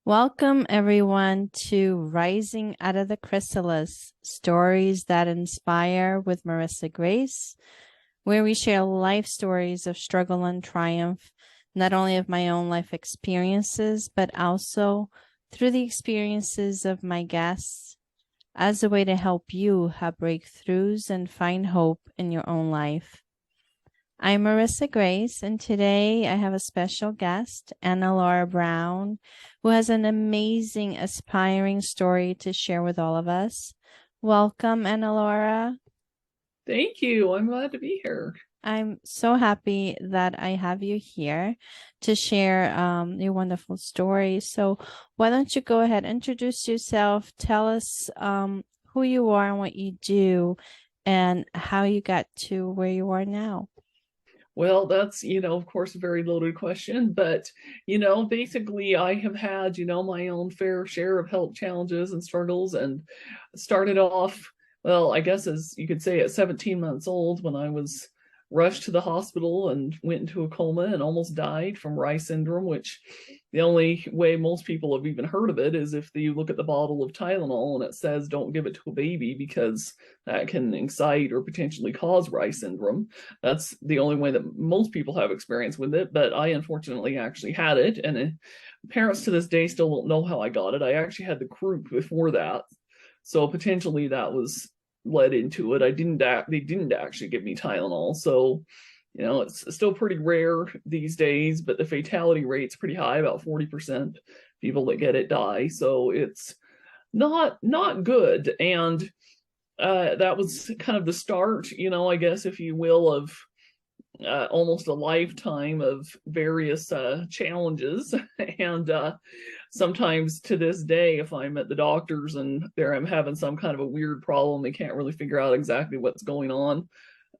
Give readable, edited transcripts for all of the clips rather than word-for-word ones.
Welcome, everyone, to Rising Out of the Chrysalis, Stories that Inspire with Marisa Grace, where we share life stories of struggle and triumph, not only of my own life experiences, but also through the experiences of my guests as a way to help you have breakthroughs and find hope in your own life. I'm Marisa Grace, and today I have a special guest, AnnaLaura Brown, who has an amazing, aspiring story to share with all of us. Welcome, AnnaLaura. Thank you. I'm glad to be here. I'm so happy that I have you here to share your wonderful story. So why don't you go ahead, introduce yourself, tell us who you are and what you do, and how you got to where you are now. Well, that's, of course, a very loaded question, but, basically I have had, my own fair share of health challenges and struggles and started off, well, I guess as you could say at 17 months old when I was rushed to the hospital and went into a coma and almost died from Reye syndrome, which the only way most people have even heard of it is if you look at the bottle of Tylenol and it says don't give it to a baby because that can incite or potentially cause Reye syndrome. That's the only way that most people have experience with it, but I unfortunately actually had it, and parents to this day still don't know how I got it. I actually had the croup before that, so potentially that was led into it. They didn't actually give me Tylenol, so it's still pretty rare these days, but the fatality rate's pretty high, about 40% people that get it die, so it's not good. And that was kind of the start, I guess, if you will, of almost a lifetime of various challenges. And sometimes to this day, if I'm at the doctor's and there I'm having some kind of a weird problem, they can't really figure out exactly what's going on,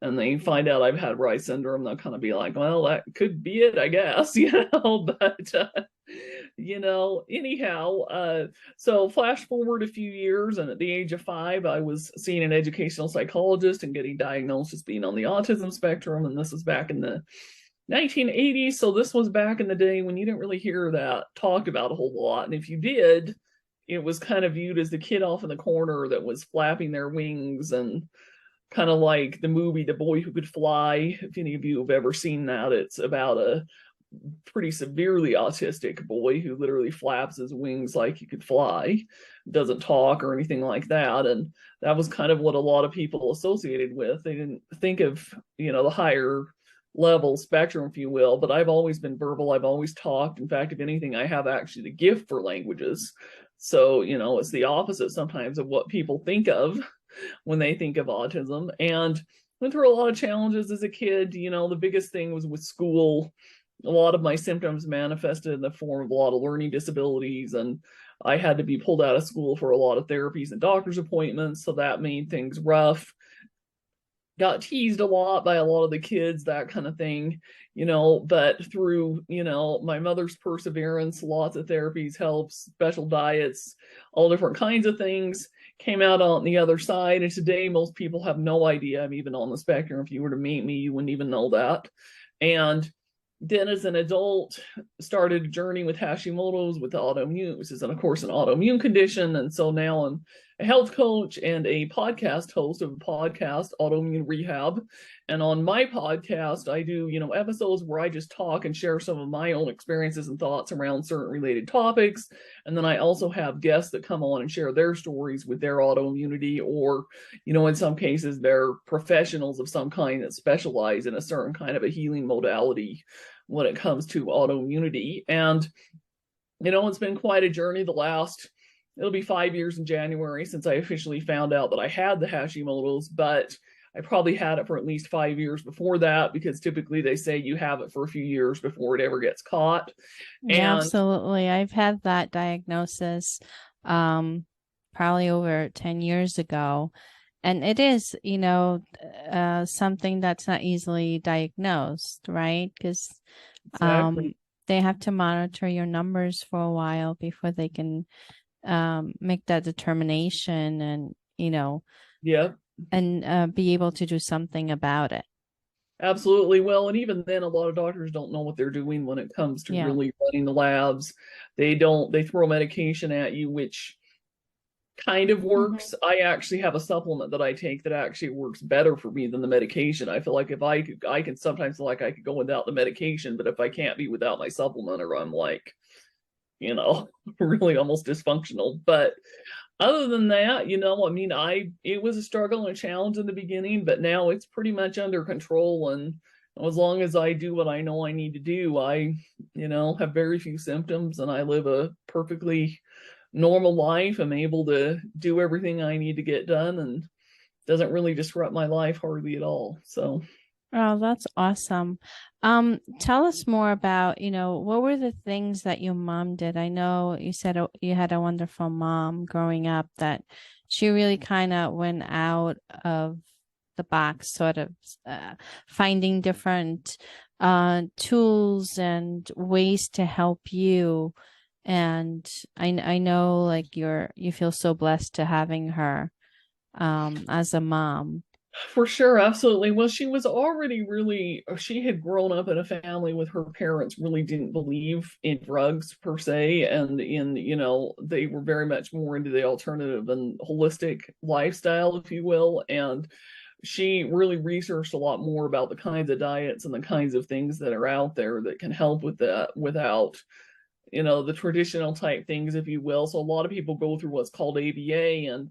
and they find out I've had Reye syndrome, they'll kind of be like, well, that could be it, I guess, but anyhow, so flash forward a few years, and at the age of 5, I was seeing an educational psychologist and getting diagnosed as being on the autism spectrum. And this was back in the 1980s. So this was back in the day when you didn't really hear that talked about a whole lot. And if you did, it was kind of viewed as the kid off in the corner that was flapping their wings, and kind of like the movie The Boy Who Could Fly. If any of you have ever seen that, it's about a pretty severely autistic boy who literally flaps his wings like he could fly, doesn't talk or anything like that. And that was kind of what a lot of people associated with. They didn't think of, the higher level spectrum, if you will. But I've always been verbal. I've always talked. In fact, if anything, I have actually the gift for languages. So, it's the opposite sometimes of what people think of when they think of autism. And went through a lot of challenges as a kid. The biggest thing was with school. A lot of my symptoms manifested in the form of a lot of learning disabilities, and I had to be pulled out of school for a lot of therapies and doctor's appointments, so that made things rough. Got teased a lot by a lot of the kids, that kind of thing, but through, my mother's perseverance, lots of therapies, helps, special diets, all different kinds of things, came out on the other side. And today, most people have no idea I'm even on the spectrum. If you were to meet me, you wouldn't even know that. And then as an adult, started a journey with Hashimoto's, with autoimmune, which is, of course, an autoimmune condition. And so now I'm a health coach and a podcast host of a podcast, Autoimmune Rehab. And on my podcast, I do, episodes where I just talk and share some of my own experiences and thoughts around certain related topics. And then I also have guests that come on and share their stories with their autoimmunity, or, in some cases, they're professionals of some kind that specialize in a certain kind of a healing modality when it comes to autoimmunity. And, it's been quite a journey. It'll be 5 years in January since I officially found out that I had the Hashimoto's, but I probably had it for at least 5 years before that, because typically they say you have it for a few years before it ever gets caught. Yeah, absolutely. I've had that diagnosis probably over 10 years ago. And it is, something that's not easily diagnosed, right? Because Exactly. they have to monitor your numbers for a while before they can make that determination and, Yeah. and be able to do something about it. Absolutely. Well, and even then, a lot of doctors don't know what they're doing when it comes to Yeah. really running the labs. They throw medication at you, which kind of Mhm. works. I actually have a supplement that I take that actually works better for me than the medication. I feel like if I can sometimes feel like I could go without the medication, but if I can't be without my supplement, or I'm like, you know, really almost dysfunctional. But other than that, I mean, it was a struggle and a challenge in the beginning, but now it's pretty much under control. And as long as I do what I know I need to do, have very few symptoms and I live a perfectly normal life. I'm able to do everything I need to get done and doesn't really disrupt my life hardly at all. So Oh, that's awesome. Tell us more about, what were the things that your mom did? I know you said you had a wonderful mom growing up that she really kind of went out of the box, sort of finding different tools and ways to help you. And I know like you feel so blessed to having her as a mom. for sure, absolutely. Well, she had grown up in a family with her parents really didn't believe in drugs per se. And they were very much more into the alternative and holistic lifestyle, if you will. And she really researched a lot more about the kinds of diets and the kinds of things that are out there that can help with that without the traditional type things, if you will. So a lot of people go through what's called ABA, and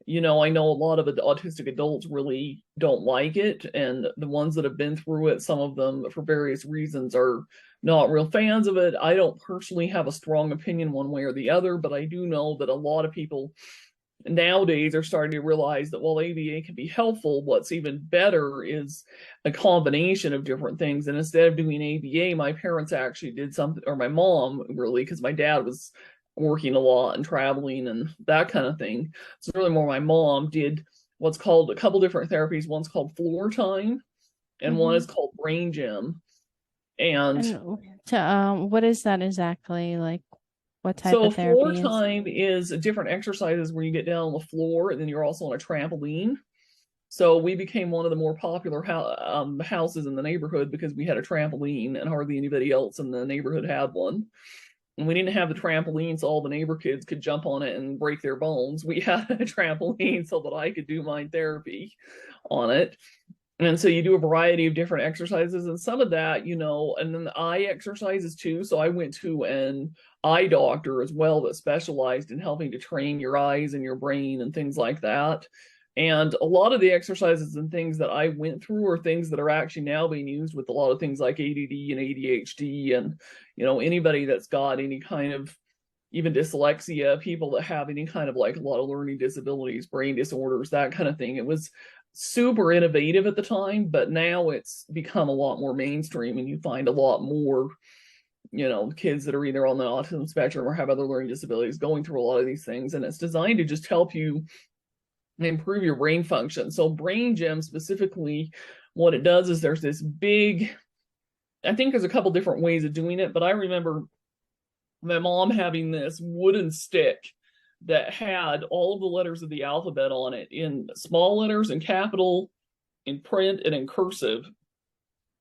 I know a lot of autistic adults really don't like it, and the ones that have been through it, some of them for various reasons are not real fans of it. I don't personally have a strong opinion one way or the other, but I do know that a lot of people nowadays are starting to realize that while ABA can be helpful, what's even better is a combination of different things. And instead of doing ABA, my parents actually did something, or my mom really, because my dad was working a lot and traveling and that kind of thing. So really more my mom did what's called a couple different therapies. One's called floor time and one Mm-hmm. is called brain gym. And And what is that exactly? Like, what type so of floor therapy is? time is different exercises where you get down on the floor and then you're also on a trampoline. So we became one of the more popular houses in the neighborhood because we had a trampoline and hardly anybody else in the neighborhood had one. And we didn't have the trampoline so all the neighbor kids could jump on it and break their bones. We had a trampoline so that I could do my therapy on it. And so you do a variety of different exercises and some of that, and then the eye exercises too. So I went to an eye doctor as well that specialized in helping to train your eyes and your brain and things like that. And a lot of the exercises and things that I went through are things that are actually now being used with a lot of things like ADD and ADHD and, anybody that's got any kind of even dyslexia, people that have any kind of like a lot of learning disabilities, brain disorders, that kind of thing. It was super innovative at the time, but now it's become a lot more mainstream and you find a lot more, kids that are either on the autism spectrum or have other learning disabilities going through a lot of these things. And it's designed to just help you improve your brain function. So brain gym specifically, what it does is there's this big, I think there's a couple different ways of doing it, but I remember my mom having this wooden stick that had all of the letters of the alphabet on it in small letters and capital, in print and in cursive.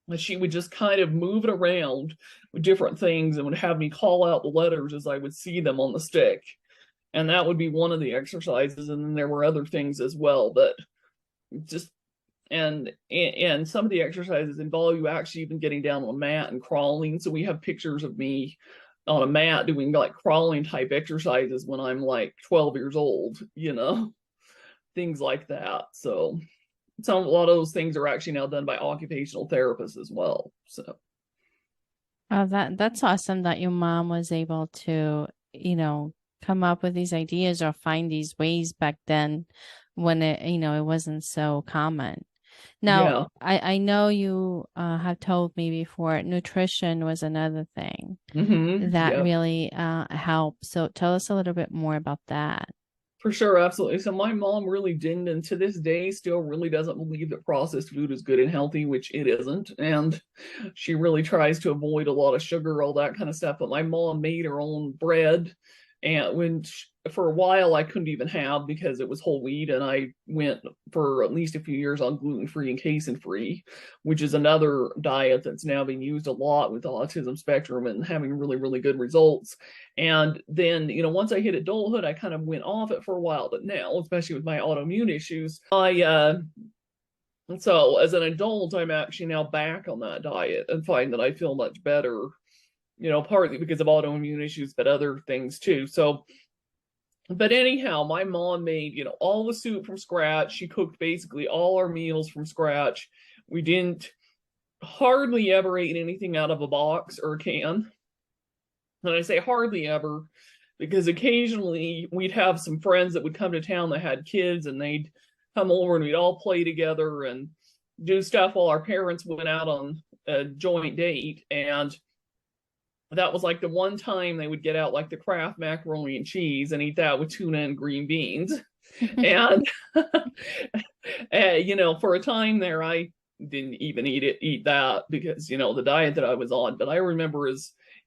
And she would just kind of move it around with different things and would have me call out the letters as I would see them on the stick. And that would be one of the exercises. And then there were other things as well, but just and some of the exercises involve you actually even getting down on a mat and crawling. So we have pictures of me on a mat doing like crawling type exercises when I'm like 12 years old, things like that. So a lot of those things are actually now done by occupational therapists as well. So Oh, that's awesome that your mom was able to, come up with these ideas or find these ways back then when it wasn't so common. Now, yeah. I know you have told me before nutrition was another thing that Yeah, really helped. So tell us a little bit more about that. for sure, absolutely. So my mom really didn't, and to this day, still really doesn't believe that processed food is good and healthy, which it isn't. And she really tries to avoid a lot of sugar, all that kind of stuff. But my mom made her own bread And for a while I couldn't even have because it was whole wheat, and I went for at least a few years on gluten-free and casein-free, which is another diet that's now being used a lot with the autism spectrum and having really, really good results. And then, once I hit adulthood, I kind of went off it for a while, but now, especially with my autoimmune issues, so as an adult, I'm actually now back on that diet and find that I feel much better, partly because of autoimmune issues, but other things too. So, but anyhow, my mom made, all the soup from scratch. She cooked basically all our meals from scratch. We didn't hardly ever ate anything out of a box or a can. And I say hardly ever because occasionally we'd have some friends that would come to town that had kids, and they'd come over and we'd all play together and do stuff while our parents went out on a joint date. And that was like the one time they would get out like the Kraft macaroni and cheese and eat that with tuna and green beans. And for a time there, I didn't even eat that because the diet that I was on. But I remember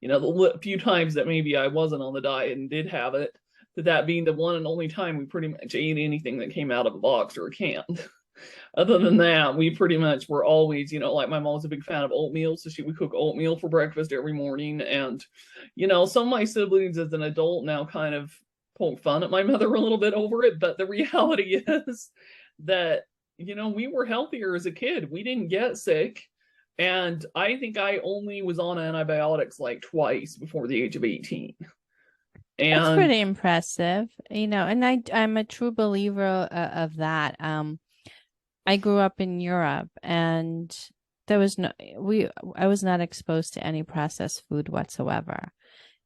the few times that maybe I wasn't on the diet and did have it, that being the one and only time we pretty much ate anything that came out of a box or a can. Other than that, we pretty much were always, like my mom's a big fan of oatmeal, so she would cook oatmeal for breakfast every morning. And, some of my siblings as an adult now kind of poke fun at my mother a little bit over it. But the reality is that, we were healthier as a kid. We didn't get sick. And I think I only was on antibiotics like twice before the age of 18. And that's pretty impressive, and I'm a true believer of that. I grew up in Europe, and I was not exposed to any processed food whatsoever.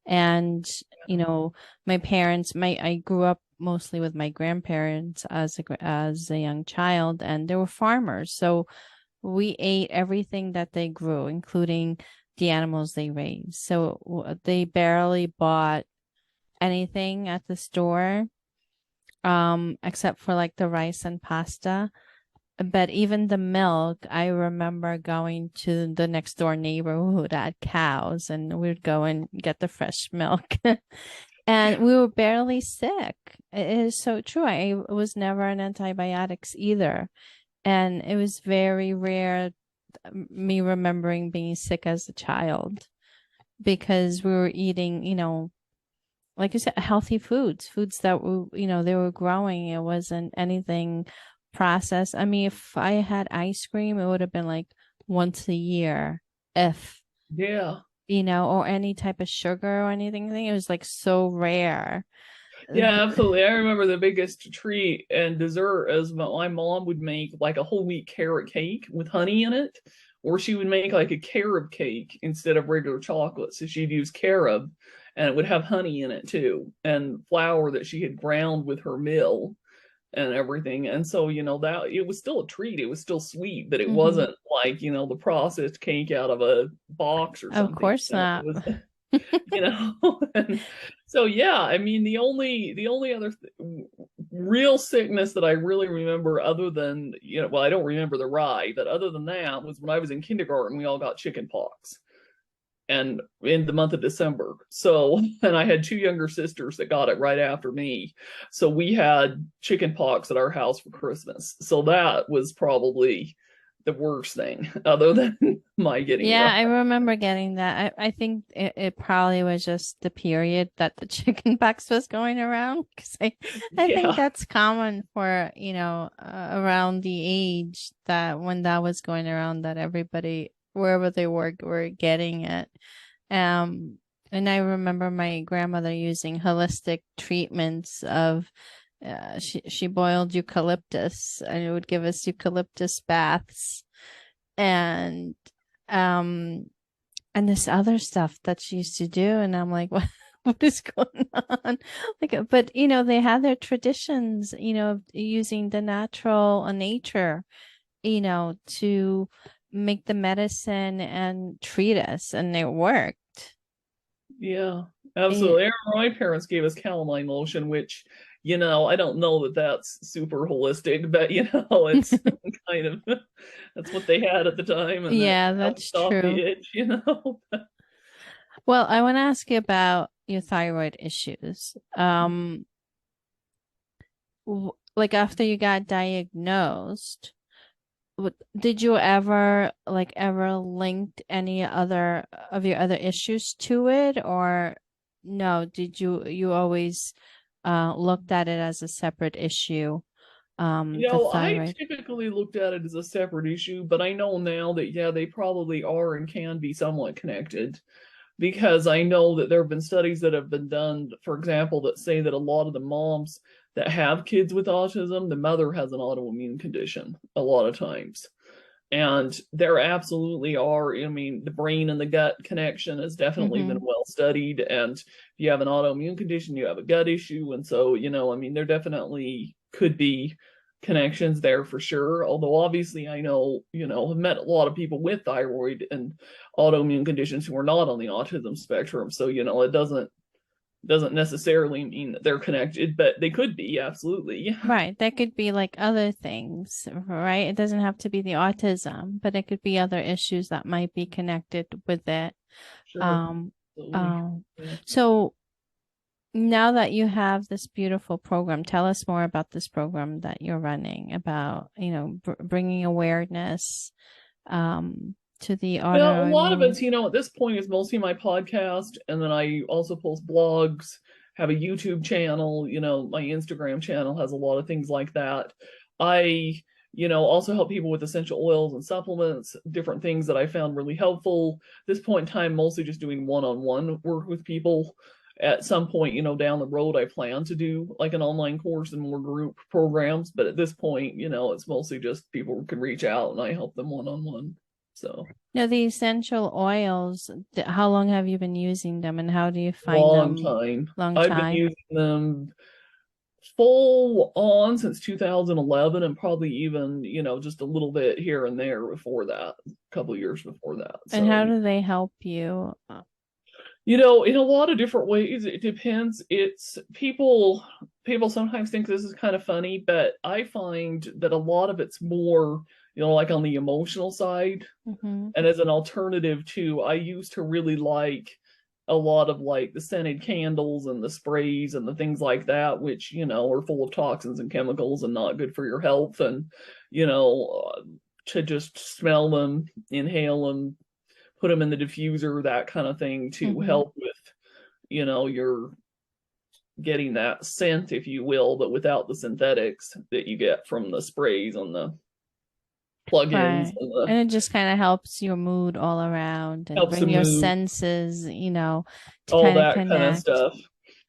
And, my parents, I grew up mostly with my grandparents as a young child, and they were farmers. So we ate everything that they grew, including the animals they raised. So they barely bought anything at the store, except for like the rice and pasta. But even the milk, I remember going to the next door neighbor who had cows, and we'd go and get the fresh milk. And we were barely sick. It is so true. I was never on antibiotics either. And it was very rare, me remembering being sick as a child, because we were eating, like you said, healthy foods that were, they were growing. It wasn't anything processed. I mean, if I had ice cream, it would have been like once a year, if, or any type of sugar or anything. It was like so rare. Yeah, absolutely. I remember the biggest treat and dessert is my mom would make like a whole wheat carrot cake with honey in it, or she would make like a carob cake instead of regular chocolate. So she'd use carob, and it would have honey in it too, and flour that she had ground with her mill and everything. And so, that it was still a treat. It was still sweet, but it wasn't like, the processed cake out of a box or something. Of course not. It was, and so yeah, I mean, the only other real sickness that I really remember, other than I don't remember the rye, but other than that, was when I was in kindergarten. We all got chicken pox, and in the month of December. So, and I had two younger sisters that got it right after me. So we had chicken pox at our house for Christmas. So that was probably the worst thing, other than my getting Yeah, right. I remember getting that. I think it probably was just the period that the chicken pox was going around, because I think that's common for, around the age that when that was going around, that everybody, wherever they were getting it. And I remember my grandmother using holistic treatments of, she boiled eucalyptus, and it would give us eucalyptus baths, and this other stuff that she used to do. And I'm like, what is going on? Like, but they had their traditions, using the natural nature, to make the medicine and treat us, and it worked. Yeah, absolutely. I remember my parents gave us calamine lotion, which, I don't know that that's super holistic, but it's kind of, that's what they had at the time, and yeah, that's true. the itch. Well, I want to ask you about, your thyroid issues. Like after you got diagnosed, did you ever linked any other of your other issues to it, or no? Did you always looked at it as a separate issue, the I thyroid? typically looked at it as a separate issue, but I know now that, yeah, they probably are and can be somewhat connected because I know that there have been studies that have been done, for example, that say that a lot of the moms that have kids with autism, the mother has an autoimmune condition a lot of times. And there absolutely are, I mean, the brain and the gut connection has definitely been Mm-hmm. well studied. And if you have an autoimmune condition, you have a gut issue. And so, I mean, there definitely could be connections there for sure. Although obviously I know, I've met a lot of people with thyroid and autoimmune conditions who are not on the autism spectrum. So, it doesn't necessarily mean that they're connected, but they could be, absolutely. Right. That could be like other things, right? It doesn't have to be the autism, but it could be other issues that might be connected with it. Sure. Um, Absolutely. um, Yeah. so now that you have this beautiful program, tell us more about this program that you're running about, bringing awareness, to the Well, a lot of autoimmune. it's, at this point is mostly my podcast, and then I also post blogs, have a YouTube channel, my Instagram channel has a lot of things like that. I, also help people with essential oils and supplements, different things that I found really helpful. At this point in time, mostly just doing one-on-one work with people. At some point, down the road, I plan to do like an online course and more group programs, but at this point, it's mostly just people can reach out and I help them one-on-one. So. Now, the essential oils, how long have you been using them and how do you find Long them? time. Long I've been time. using them full on since 2011 and probably even, just a little bit here and there before that, a couple of years before that. And So, how do they help you? in a lot of different ways, it depends. It's people sometimes think this is kind of funny, but I find that a lot of it's more, like on the emotional side. Mm-hmm. And as an alternative too, I used to really like a lot of like the scented candles and the sprays and the things like that, which, are full of toxins and chemicals and not good for your health. And, to just smell them, inhale them, put them in the diffuser, that kind of thing to Mm-hmm. help with, your getting that scent, if you will, but without the synthetics that you get from the sprays and the plugins Right. and the And it just kind of helps your mood all around and helps the bring your mood, senses, to all kind of that kind of connect. stuff.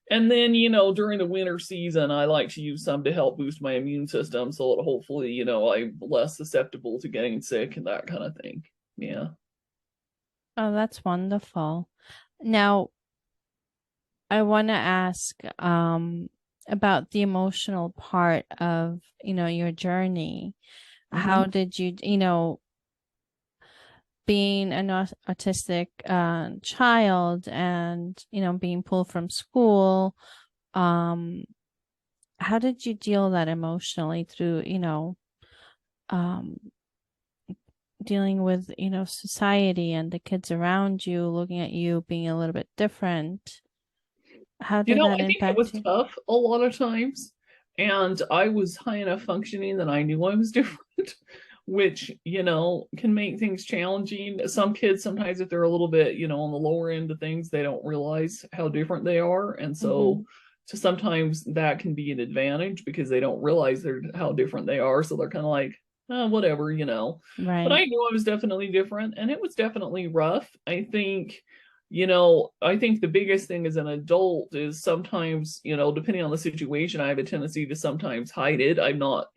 And then, during the winter season, I like to use some to help boost my immune system so that hopefully, I'm less susceptible to getting sick and that kind of thing. Yeah. Oh, that's wonderful. Now, I want to ask about the emotional part of, your journey. How Mm-hmm. did you, being an autistic child and, being pulled from school, um, how did you deal that emotionally through, um, dealing with, society and the kids around you looking at you being a little bit different? How did that I think it was impact you? tough a lot of times. And I was high enough functioning that I knew I was different, which, can make things challenging. Some kids, sometimes if they're a little bit, on the lower end of things, they don't realize how different they are. And Mm-hmm. so sometimes that can be an advantage because they don't realize how different they are. So they're kind of like, oh, whatever. But Right. I knew I was definitely different and it was definitely rough. I think the biggest thing as an adult is sometimes, depending on the situation, I have a tendency to sometimes hide it. I'm not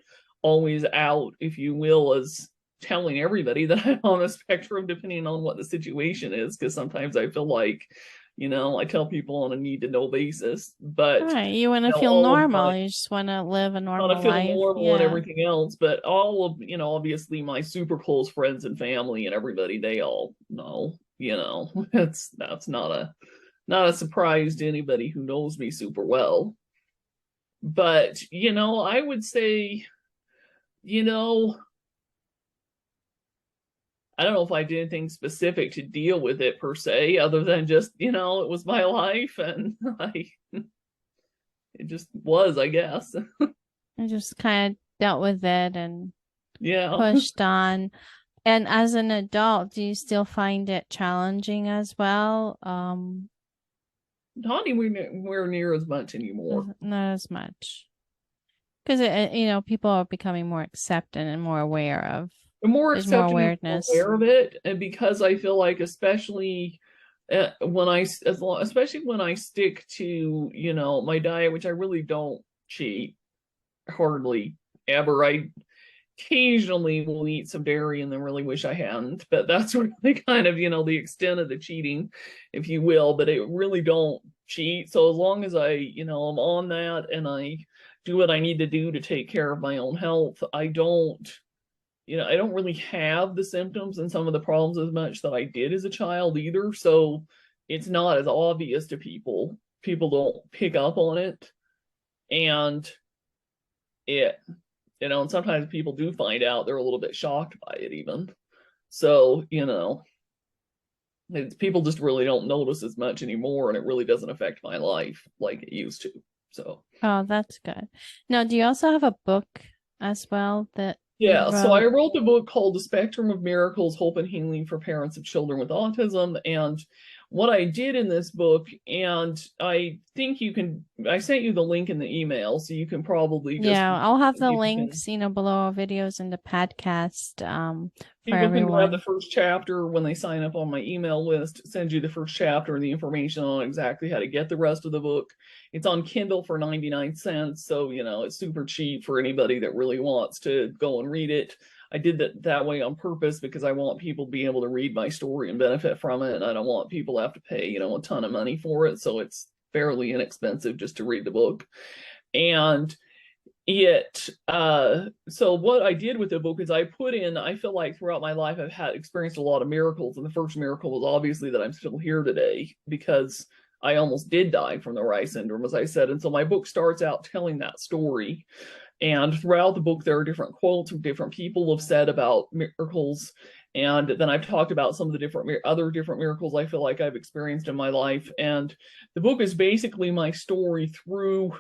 always out, if you will, as telling everybody that I'm on the spectrum, depending on what the situation is, because sometimes I feel like, I tell people on a need to know basis, but Right. You want to feel all of my normal. You just want to live a want to normal feel life. normal and Yeah. everything else, but all of, obviously my super close friends and family and everybody, they all know, that's not a surprise to anybody who knows me super well. But, I would say, you know, I don't know if I did anything specific to deal with it per se, other than just, it was my life and it just was, I guess. I just kind of dealt with it and Yeah. pushed on. And as an adult, do you still find it challenging as well? Not anywhere near as much anymore. Not as much. Because, people are becoming more accepting and more aware of. I'm more There's more accepting and more awareness. aware of it, and because I feel like, especially especially when I stick to my diet, which I really don't cheat hardly ever. I occasionally will eat some dairy and then really wish I hadn't, but that's really kind of the extent of the cheating, if you will. But I really don't cheat, so as long as I'm on that and I do what I need to do to take care of my own health, I don't really have the symptoms and some of the problems as much that I did as a child either. So it's not as obvious to people. People don't pick up on it. And it, and sometimes people do find out, they're a little bit shocked by it even. So, people just really don't notice as much anymore, and it really doesn't affect my life like it used to. So, Oh, that's good. Now, do you also have a book as well that you yeah, so I wrote? wrote the book called The Spectrum of Miracles, Hope and Healing for Parents of Children with Autism. And what I did in this book, and I think I sent you the link in the email, so you can probably just, Yeah, I'll have the people can, links, below our videos in the podcast, for people can grab the everyone. first chapter when they sign up on my email list, send you the first chapter and the information on exactly how to get the rest of the book. It's on Kindle for 99 cents. So, it's super cheap for anybody that really wants to go and read it. I did that way on purpose because I want people to be able to read my story and benefit from it. And I don't want people to have to pay, a ton of money for it. So it's fairly inexpensive just to read the book. And so what I did with the book is I feel like throughout my life I've had experienced a lot of miracles, and the first miracle was obviously that I'm still here today, because I almost did die from the Reye syndrome, as I said. And so my book starts out telling that story, and throughout the book there are different quotes from different people have said about miracles, and then I've talked about some of the other different miracles I feel like I've experienced in my life. And the book is basically my story through,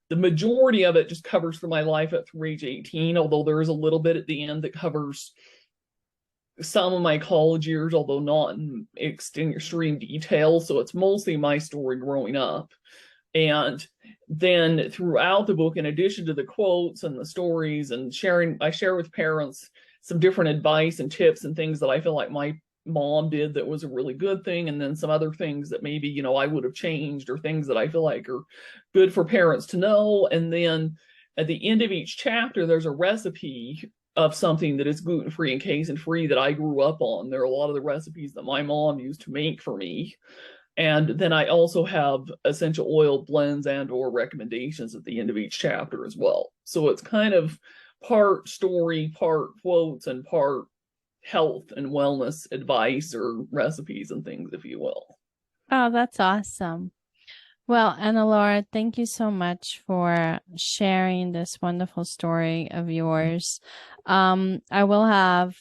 the majority of it just covers through my life up through age 18, although there is a little bit at the end that covers some of my college years, although not in extreme detail. So it's mostly my story growing up. And then throughout the book, in addition to the quotes and the stories and I share with parents some different advice and tips and things that I feel like my mom did that was a really good thing, and then some other things that maybe I would have changed, or things that I feel like are good for parents to know. And then at the end of each chapter there's a recipe of something that is gluten-free and casein-free that I grew up on. There are a lot of the recipes that my mom used to make for me. And then I also have essential oil blends and or recommendations at the end of each chapter as well. So it's kind of part story, part quotes, and part health and wellness advice or recipes and things, if you will. Oh, that's awesome. Well, AnnaLaura, thank you so much for sharing this wonderful story of yours. I will have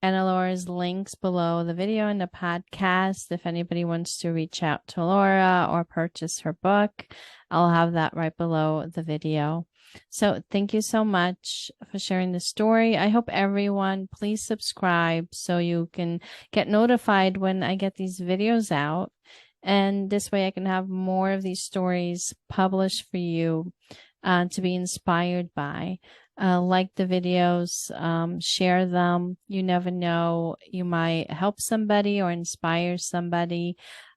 AnnaLaura's links below the video and the podcast. If anybody wants to reach out to Laura or purchase her book, I'll have that right below the video. So thank you so much for sharing the story. I hope everyone please subscribe so you can get notified when I get these videos out. And this way I can have more of these stories published for you to be inspired by. Like the videos, share them. You never know, you might help somebody or inspire somebody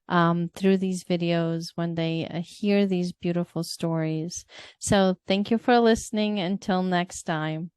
through these videos when they hear these beautiful stories. So thank you for listening. Until next time.